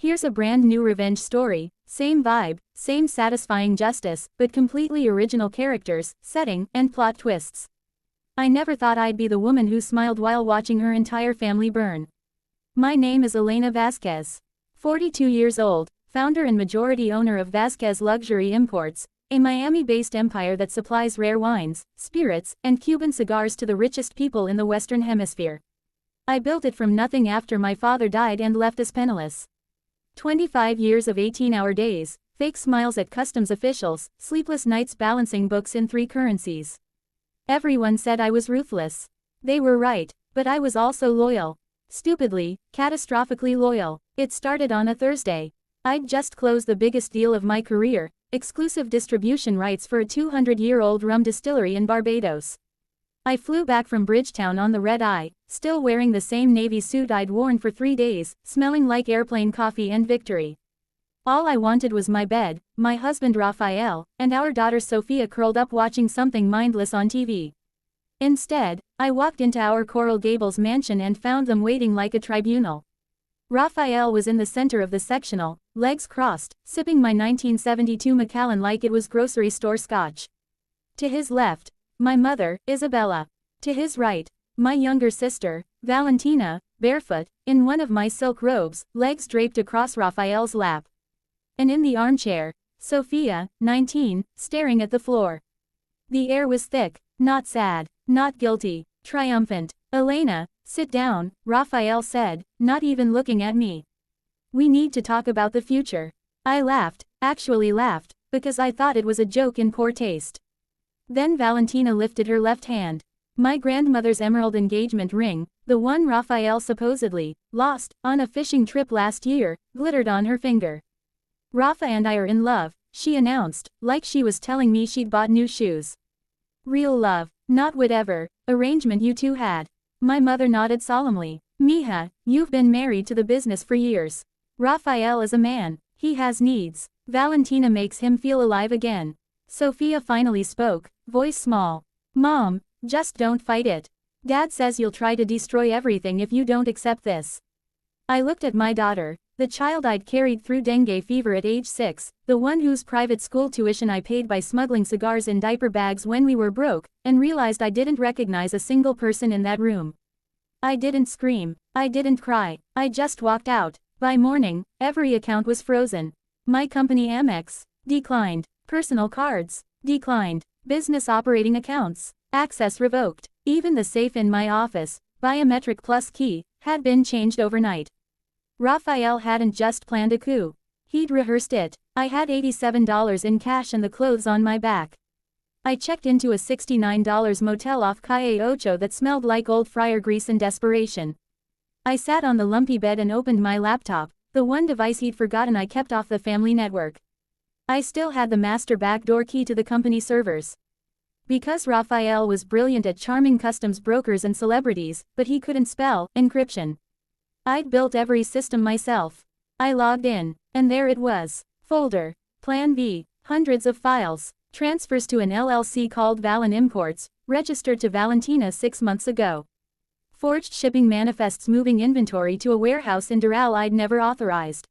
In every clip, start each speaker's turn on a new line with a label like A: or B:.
A: Here's a brand new revenge story, same vibe, same satisfying justice, but completely original characters, setting, and plot twists. I never thought I'd be the woman who smiled while watching her entire family burn. My name is Elena Vasquez. 42 years old, founder and majority owner of Vasquez Luxury Imports, a Miami-based empire that supplies rare wines, spirits, and Cuban cigars to the richest people in the Western Hemisphere. I built it from nothing after my father died and left us penniless. 25 years of 18-hour days, fake smiles at customs officials, sleepless nights balancing books in 3 currencies. Everyone said I was ruthless. They were right, but I was also loyal. Stupidly, catastrophically loyal. It started on a Thursday. I'd just closed the biggest deal of my career, exclusive distribution rights for a 200-year-old rum distillery in Barbados. I flew back from Bridgetown on the red eye, still wearing the same navy suit I'd worn for 3 days, smelling like airplane coffee and victory. All I wanted was my bed, my husband Raphael, and our daughter Sophia curled up watching something mindless on TV. Instead, I walked into our Coral Gables mansion and found them waiting like a tribunal. Raphael was in the center of the sectional, legs crossed, sipping my 1972 Macallan like it was grocery store scotch. To his left, my mother, Isabella. To his right, my younger sister, Valentina, barefoot, in one of my silk robes, legs draped across Raphael's lap. And in the armchair, Sophia, 19, staring at the floor. The air was thick, not sad, not guilty, triumphant. "Elena, sit down," Raphael said, not even looking at me. "We need to talk about the future." I laughed, actually laughed, because I thought it was a joke in poor taste. Then Valentina lifted her left hand. My grandmother's emerald engagement ring, the one Raphael supposedly lost on a fishing trip last year, glittered on her finger. "Rafa and I are in love," she announced, like she was telling me she'd bought new shoes. "Real love, not whatever arrangement you two had." My mother nodded solemnly. "Mija, you've been married to the business for years. Raphael is a man. He has needs. Valentina makes him feel alive again." Sophia finally spoke, voice small. "Mom, just don't fight it. Dad says you'll try to destroy everything if you don't accept this." I looked at my daughter, the child I'd carried through dengue fever at age 6, the one whose private school tuition I paid by smuggling cigars in diaper bags when we were broke, and realized I didn't recognize a single person in that room. I didn't scream. I didn't cry. I just walked out. By morning, every account was frozen. My company Amex declined. Personal cards declined. Business operating accounts access revoked. Even the safe in my office, biometric plus key, had been changed overnight. Raphael hadn't just planned a coup. He'd rehearsed it. I had $87 in cash and the clothes on my back. I checked into a $69 motel off Calle Ocho that smelled like old fryer grease and desperation. I sat on the lumpy bed and opened my laptop, the one device he'd forgotten I kept off the family network. I still had the master backdoor key to the company servers. Because Raphael was brilliant at charming customs brokers and celebrities, but he couldn't spell encryption. I'd built every system myself. I logged in, and there it was. Folder. Plan B. Hundreds of files. Transfers to an LLC called Valen Imports, registered to Valentina 6 months ago. Forged shipping manifests moving inventory to a warehouse in Doral I'd never authorized.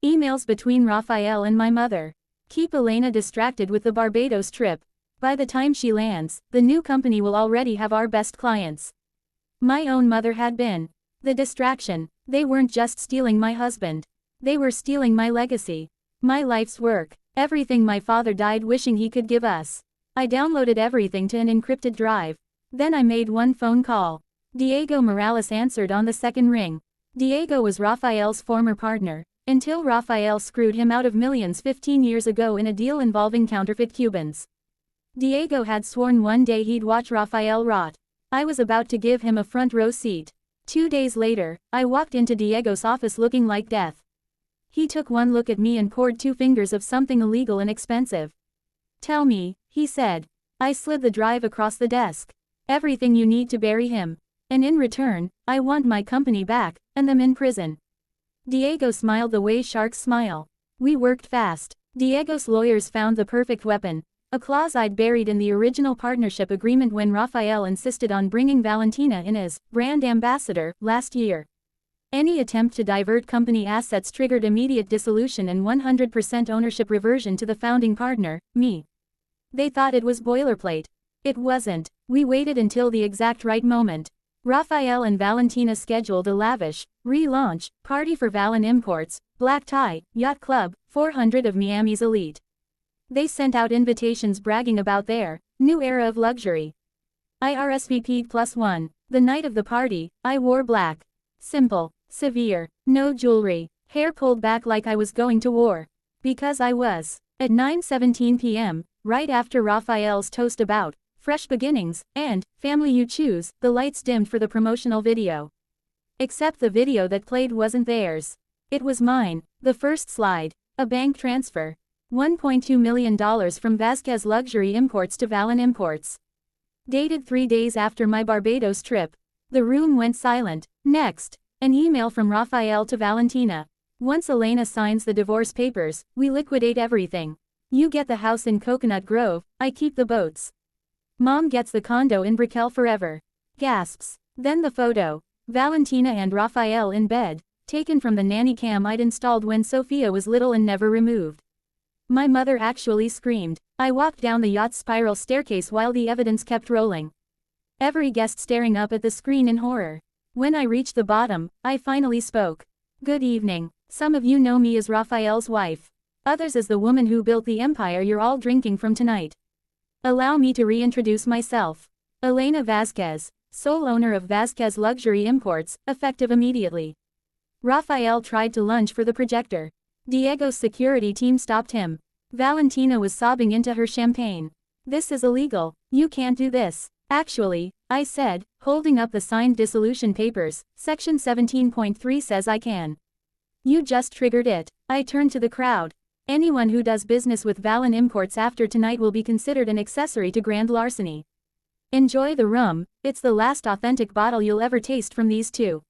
A: Emails between Raphael and my mother. Keep Elena distracted with the Barbados trip. By the time she lands, the new company will already have our best clients. My own mother had been the distraction. They weren't just stealing my husband. They were stealing my legacy. My life's work. Everything my father died wishing he could give us. I downloaded everything to an encrypted drive. Then I made one phone call. Diego Morales answered on the second ring. Diego was Raphael's former partner, until Raphael screwed him out of millions 15 years ago in a deal involving counterfeit Cubans. Diego had sworn one day he'd watch Raphael rot. I was about to give him a front row seat. 2 days later, I walked into Diego's office looking like death. He took one look at me and poured 2 fingers of something illegal and expensive. "Tell me," he said. I slid the drive across the desk. "Everything you need to bury him. And in return, I want my company back, and them in prison." Diego smiled the way sharks smile. We worked fast. Diego's lawyers found the perfect weapon, a clause I'd buried in the original partnership agreement when Raphael insisted on bringing Valentina in as brand ambassador last year. Any attempt to divert company assets triggered immediate dissolution and 100% ownership reversion to the founding partner, me. They thought it was boilerplate. It wasn't. We waited until the exact right moment. Rafael and Valentina scheduled a lavish, relaunch, party for Valen Imports, Black Tie, Yacht Club, 400 of Miami's elite. They sent out invitations bragging about their new era of luxury. I RSVP'd +1. The night of the party, I wore black. Simple, severe, no jewelry, hair pulled back like I was going to war. Because I was. At 9:17 p.m., right after Rafael's toast about fresh beginnings and family you choose, the lights dimmed for the promotional video. Except the video that played wasn't theirs. It was mine. The first slide. A bank transfer. $1.2 million from Vasquez Luxury Imports to Valen Imports. Dated 3 days after my Barbados trip. The room went silent. Next. An email from Rafael to Valentina. Once Elena signs the divorce papers, we liquidate everything. You get the house in Coconut Grove, I keep the boats. Mom gets the condo in Brickell forever. Gasps. Then the photo. Valentina and Rafael in bed, taken from the nanny cam I'd installed when Sophia was little and never removed. My mother actually screamed. I walked down the yacht's spiral staircase while the evidence kept rolling. Every guest staring up at the screen in horror. When I reached the bottom, I finally spoke. Good evening. Some of you know me as Rafael's wife. Others as the woman who built the empire you're all drinking from tonight. Allow me to reintroduce myself. Elena Vasquez, sole owner of Vasquez Luxury Imports, effective immediately. Rafael tried to lunge for the projector. Diego's security team stopped him. Valentina was sobbing into her champagne. This is illegal. You can't do this. Actually, I said, holding up the signed dissolution papers, Section 17.3 says I can. You just triggered it. I turned to the crowd. Anyone who does business with Valen Imports after tonight will be considered an accessory to grand larceny. Enjoy the rum, it's the last authentic bottle you'll ever taste from these two.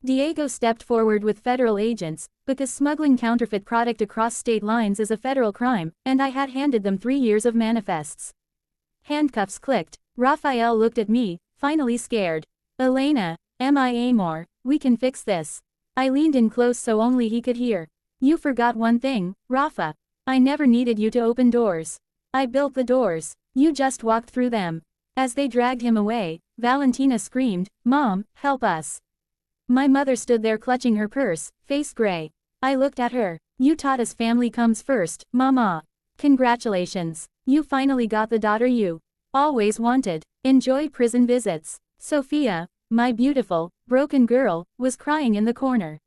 A: Diego stepped forward with federal agents, because smuggling counterfeit product across state lines is a federal crime, and I had handed them 3 years of manifests. Handcuffs clicked. Rafael looked at me, finally scared. Elena, MIA more, we can fix this. I leaned in close so only he could hear. You forgot one thing, Rafa. I never needed you to open doors. I built the doors. You just walked through them. As they dragged him away, Valentina screamed, Mom, help us. My mother stood there clutching her purse, face gray. I looked at her. You taught us family comes first, Mama. Congratulations. You finally got the daughter you always wanted. Enjoy prison visits. Sophia, my beautiful, broken girl, was crying in the corner.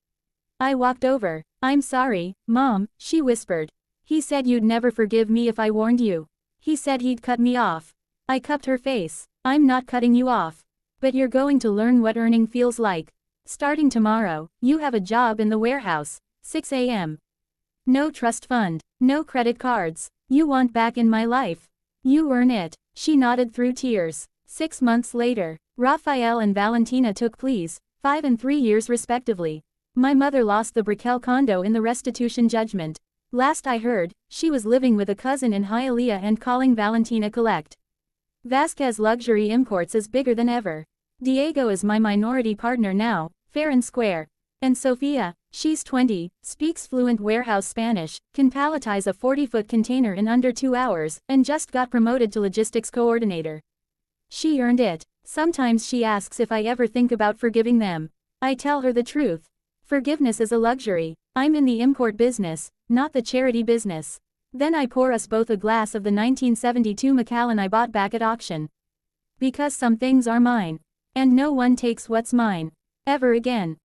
A: I walked over. I'm sorry, Mom, she whispered. He said you'd never forgive me if I warned you. He said he'd cut me off. I cupped her face. I'm not cutting you off. But you're going to learn what earning feels like. Starting tomorrow, you have a job in the warehouse, 6 a.m. No trust fund, no credit cards. You want back in my life. You earn it. She nodded through tears. 6 months later, Rafael and Valentina took pleas, 5 and 3 years respectively. My mother lost the Brickell condo in the restitution judgment. Last I heard, she was living with a cousin in Hialeah and calling Valentina collect. Vasquez Luxury Imports is bigger than ever. Diego is my minority partner now, fair and square. And Sophia, she's 20, speaks fluent warehouse Spanish, can palletize a 40-foot container in under 2 hours, and just got promoted to logistics coordinator. She earned it. Sometimes she asks if I ever think about forgiving them. I tell her the truth. Forgiveness is a luxury. I'm in the import business, not the charity business. Then I pour us both a glass of the 1972 Macallan I bought back at auction. Because some things are mine. And no one takes what's mine. Ever again.